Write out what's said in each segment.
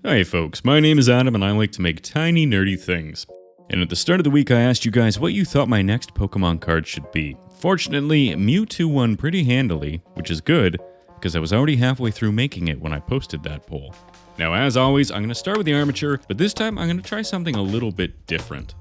Hi folks, my name is Adam and I like to make tiny nerdy things. And at the start of the week I asked you guys what you thought my next Pokemon card should be. Fortunately, Mewtwo won pretty handily, which is good, because I was already halfway through making it when I posted that poll. Now as always, I'm going to start with the Armature, but this time I'm going to try something a little bit different.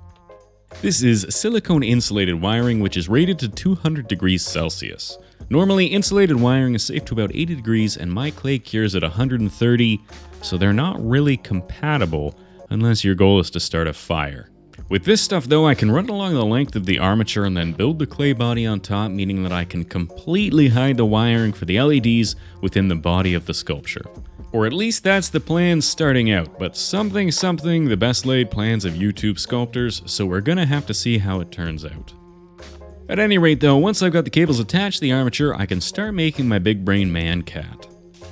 This is silicone insulated wiring which is rated to 200 degrees Celsius. Normally, insulated wiring is safe to about 80 degrees and my clay cures at 130, so they're not really compatible unless your goal is to start a fire. With this stuff though, I can run along the length of the armature and then build the clay body on top, meaning that I can completely hide the wiring for the LEDs within the body of the sculpture. Or at least that's the plan starting out, but something, the best laid plans of YouTube sculptors, so we're gonna have to see how it turns out. At any rate though, once I've got the cables attached to the armature, I can start making my big brain man cat.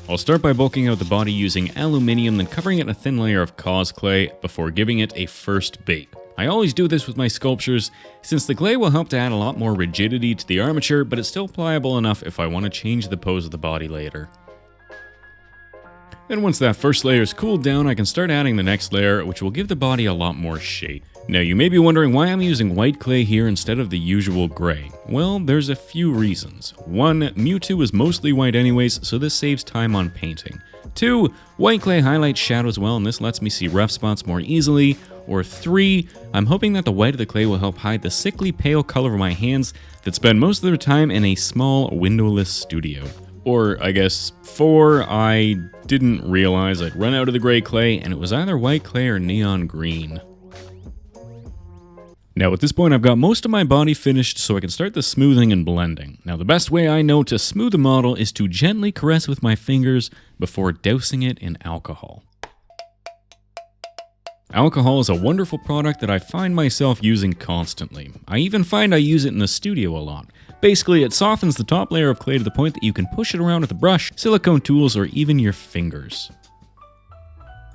I'll start by bulking out the body using aluminium, then covering it in a thin layer of cause clay before giving it a first bake. I always do this with my sculptures, since the clay will help to add a lot more rigidity to the armature, but it's still pliable enough if I want to change the pose of the body later. Then once that first layer is cooled down, I can start adding the next layer, which will give the body a lot more shape. Now you may be wondering why I'm using white clay here instead of the usual gray. Well, there's a few reasons. 1, Mewtwo is mostly white anyways, so this saves time on painting. 2, white clay highlights shadows well and this lets me see rough spots more easily. Or 3, I'm hoping that the white of the clay will help hide the sickly pale color of my hands that spend most of their time in a small windowless studio. Or I guess 4, I didn't realize I'd run out of the gray clay and it was either white clay or neon green. Now at this point I've got most of my body finished so I can start the smoothing and blending. Now the best way I know to smooth a model is to gently caress with my fingers before dousing it in alcohol. Alcohol is a wonderful product that I find myself using constantly. I even find I use it in the studio a lot. Basically, it softens the top layer of clay to the point that you can push it around with a brush, silicone tools, or even your fingers.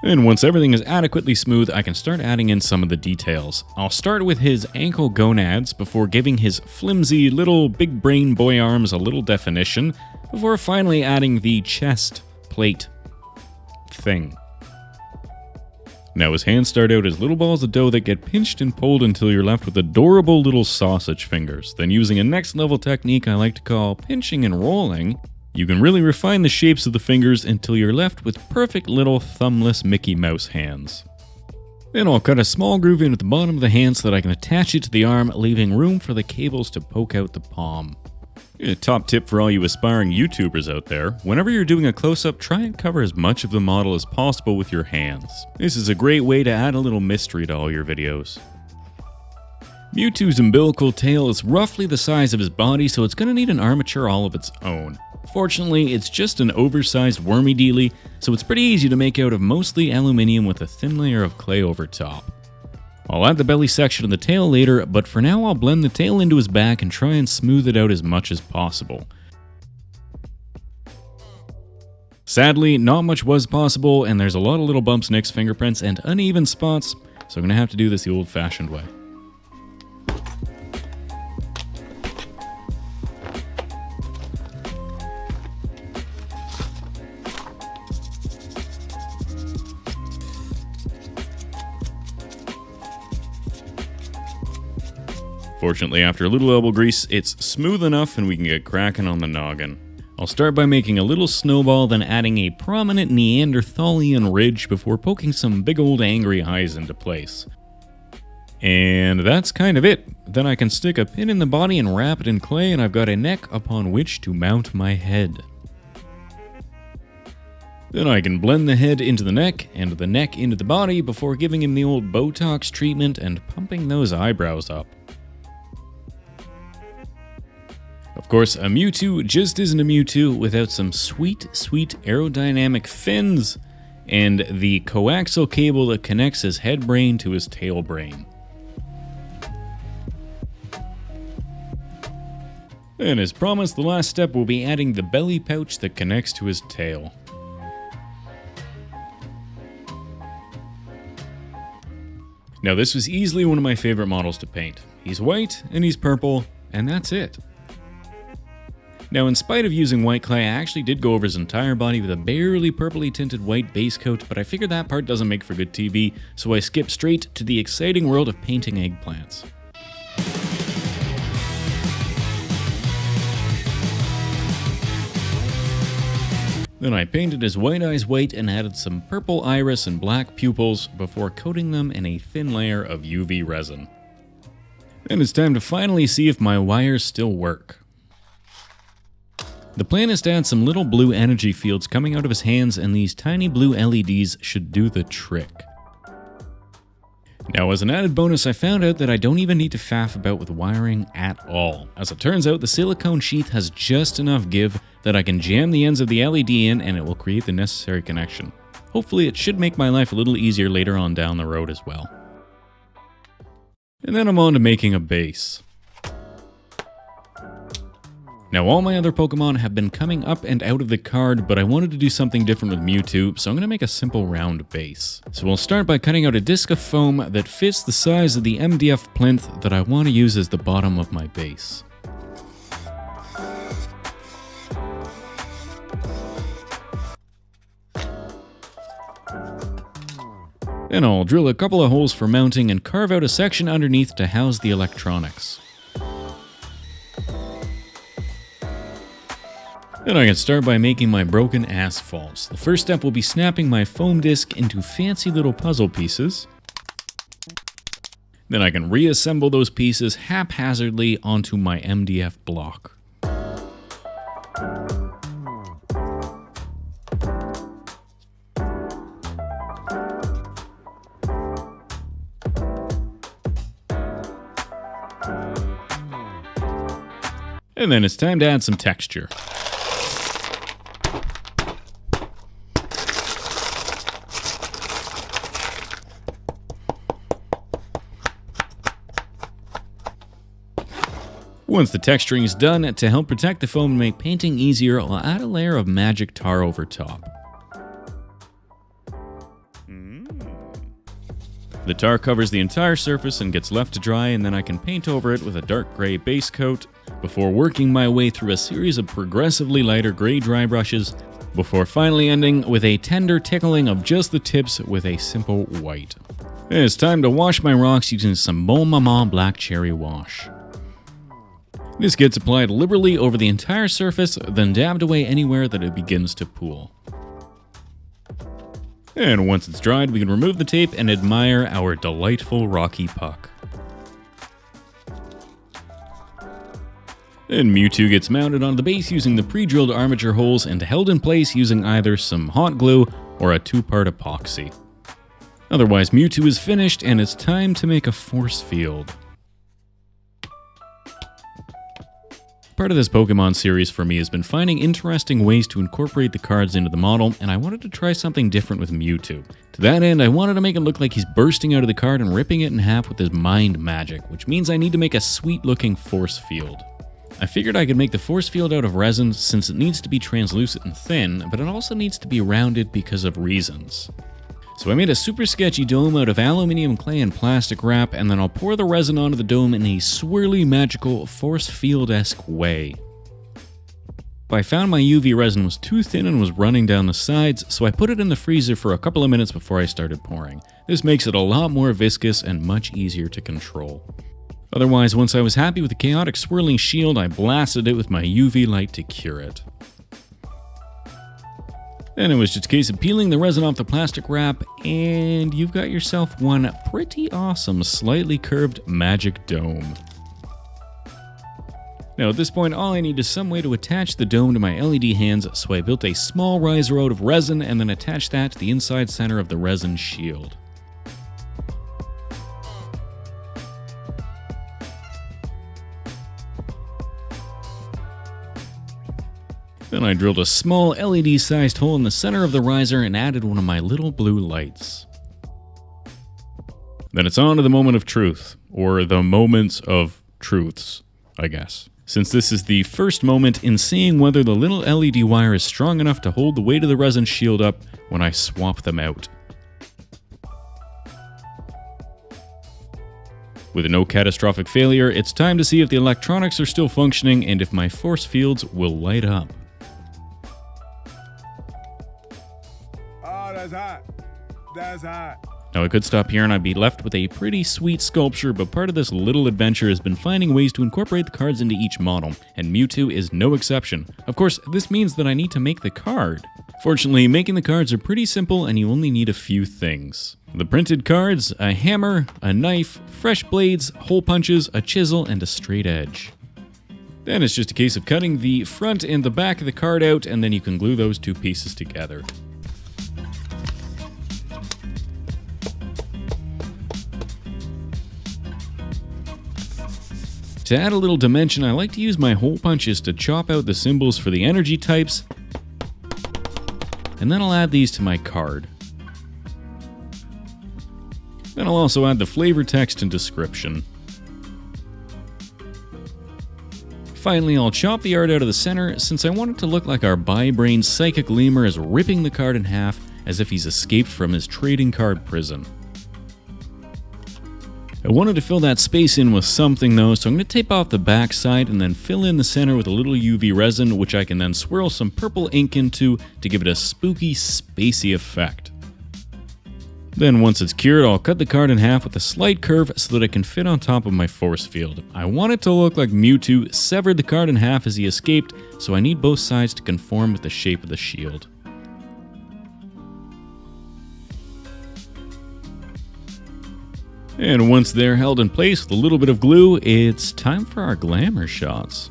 And once everything is adequately smooth, I can start adding in some of the details. I'll start with his ankle gonads before giving his flimsy little big brain boy arms a little definition, before finally adding the chest plate thing. Now his hands start out as little balls of dough that get pinched and pulled until you're left with adorable little sausage fingers. Then using a next level technique I like to call pinching and rolling, you can really refine the shapes of the fingers until you're left with perfect little thumbless Mickey Mouse hands. Then I'll cut a small groove in at the bottom of the hand so that I can attach it to the arm, leaving room for the cables to poke out the palm. A top tip for all you aspiring YouTubers out there, whenever you're doing a close-up, try and cover as much of the model as possible with your hands. This is a great way to add a little mystery to all your videos. Mewtwo's umbilical tail is roughly the size of his body, so it's going to need an armature all of its own. Fortunately, it's just an oversized wormy dealy, so it's pretty easy to make out of mostly aluminium with a thin layer of clay over top. I'll add the belly section of the tail later, but for now I'll blend the tail into his back and try and smooth it out as much as possible. Sadly, not much was possible, and there's a lot of little bumps, nicks, fingerprints, and uneven spots, so I'm going to have to do this the old-fashioned way. Fortunately, after a little elbow grease, it's smooth enough and we can get cracking on the noggin. I'll start by making a little snowball, then adding a prominent Neanderthalian ridge before poking some big old angry eyes into place. And that's kind of it. Then I can stick a pin in the body and wrap it in clay, and I've got a neck upon which to mount my head. Then I can blend the head into the neck and the neck into the body before giving him the old Botox treatment and pumping those eyebrows up. Of course, a Mewtwo just isn't a Mewtwo without some sweet, sweet aerodynamic fins and the coaxial cable that connects his head brain to his tail brain. And as promised, the last step will be adding the belly pouch that connects to his tail. Now this was easily one of my favorite models to paint. He's white and he's purple, and that's it. Now, in spite of using white clay, I actually did go over his entire body with a barely purpley tinted white base coat, but I figured that part doesn't make for good TV, so I skipped straight to the exciting world of painting eggplants. Then I painted his white eyes white and added some purple iris and black pupils before coating them in a thin layer of UV resin. Then it's time to finally see if my wires still work. The plan is to add some little blue energy fields coming out of his hands, and these tiny blue LEDs should do the trick. Now, as an added bonus, I found out that I don't even need to faff about with wiring at all. As it turns out, the silicone sheath has just enough give that I can jam the ends of the LED in and it will create the necessary connection. Hopefully it should make my life a little easier later on down the road as well. And then I'm on to making a base. Now, all my other Pokemon have been coming up and out of the card, but I wanted to do something different with Mewtwo, so I'm going to make a simple round base. So we'll start by cutting out a disc of foam that fits the size of the MDF plinth that I want to use as the bottom of my base. Then I'll drill a couple of holes for mounting and carve out a section underneath to house the electronics. Then I can start by making my broken asphalts. The first step will be snapping my foam disc into fancy little puzzle pieces. Then I can reassemble those pieces haphazardly onto my MDF block. And then it's time to add some texture. Once the texturing is done, to help protect the foam and make painting easier, I'll add a layer of magic tar over top. The tar covers the entire surface and gets left to dry, and then I can paint over it with a dark gray base coat before working my way through a series of progressively lighter gray dry brushes before finally ending with a tender tickling of just the tips with a simple white. And it's time to wash my rocks using some Bon Maman Black Cherry Wash. This gets applied liberally over the entire surface, then dabbed away anywhere that it begins to pool. And once it's dried, we can remove the tape and admire our delightful rocky puck. Then Mewtwo gets mounted on the base using the pre-drilled armature holes and held in place using either some hot glue or a 2-part epoxy. Otherwise, Mewtwo is finished and it's time to make a force field. Part of this Pokemon series for me has been finding interesting ways to incorporate the cards into the model, and I wanted to try something different with Mewtwo. To that end, I wanted to make it look like he's bursting out of the card and ripping it in half with his mind magic, which means I need to make a sweet-looking force field. I figured I could make the force field out of resin since it needs to be translucent and thin, but it also needs to be rounded because of reasons. So I made a super sketchy dome out of aluminium clay and plastic wrap, and then I'll pour the resin onto the dome in a swirly, magical, force field-esque way. I found my UV resin was too thin and was running down the sides, so I put it in the freezer for a couple of minutes before I started pouring. This makes it a lot more viscous and much easier to control. Otherwise, once I was happy with the chaotic swirling shield, I blasted it with my UV light to cure it. Then it was just a case of peeling the resin off the plastic wrap, and you've got yourself one pretty awesome, slightly curved magic dome. Now at this point, all I need is some way to attach the dome to my LED hands, so I built a small riser out of resin and then attached that to the inside center of the resin shield. Then I drilled a small LED-sized hole in the center of the riser and added one of my little blue lights. Then it's on to the moment of truth, or the moments of truths, I guess. Since this is the first moment in seeing whether the little LED wire is strong enough to hold the weight of the resin shield up when I swap them out. With no catastrophic failure, it's time to see if the electronics are still functioning and if my force fields will light up. Oh, that's hot. That's hot. Now I could stop here and I'd be left with a pretty sweet sculpture, but part of this little adventure has been finding ways to incorporate the cards into each model, and Mewtwo is no exception. Of course, this means that I need to make the card. Fortunately, making the cards are pretty simple and you only need a few things. The printed cards, a hammer, a knife, fresh blades, hole punches, a chisel, and a straight edge. Then it's just a case of cutting the front and the back of the card out, and then you can glue those two pieces together. To add a little dimension, I like to use my hole punches to chop out the symbols for the energy types, and then I'll add these to my card. Then I'll also add the flavor text and description. Finally, I'll chop the art out of the center since I want it to look like our bi-brain psychic lemur is ripping the card in half as if he's escaped from his trading card prison. I wanted to fill that space in with something though, so I'm going to tape off the back side and then fill in the center with a little UV resin, which I can then swirl some purple ink into to give it a spooky, spacey effect. Then once it's cured, I'll cut the card in half with a slight curve so that it can fit on top of my force field. I want it to look like Mewtwo severed the card in half as he escaped, so I need both sides to conform with the shape of the shield. And once they're held in place with a little bit of glue, it's time for our Glamour Shots.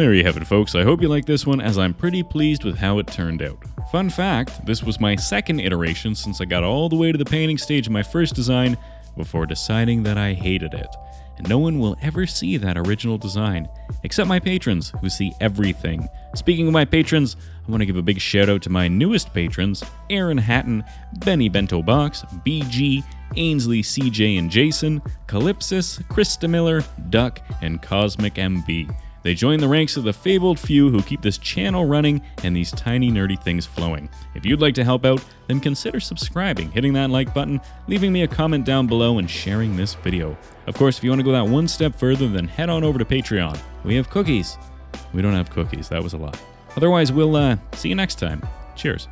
There you have it, folks. I hope you like this one, as I'm pretty pleased with how it turned out. Fun fact, this was my second iteration since I got all the way to the painting stage of my first design before deciding that I hated it. And no one will ever see that original design, except my patrons, who see everything. Speaking of my patrons, I want to give a big shout out to my newest patrons, Aaron Hatton, Benny Bento Box, BG, Ainsley, CJ and Jason, Calypsis, Krista Miller, Duck, and Cosmic MB. They join the ranks of the fabled few who keep this channel running and these tiny nerdy things flowing. If you'd like to help out, then consider subscribing, hitting that like button, leaving me a comment down below, and sharing this video. Of course, if you want to go that one step further, then head on over to Patreon. We have cookies. We don't have cookies, that was a lie. Otherwise, we'll see you next time. Cheers.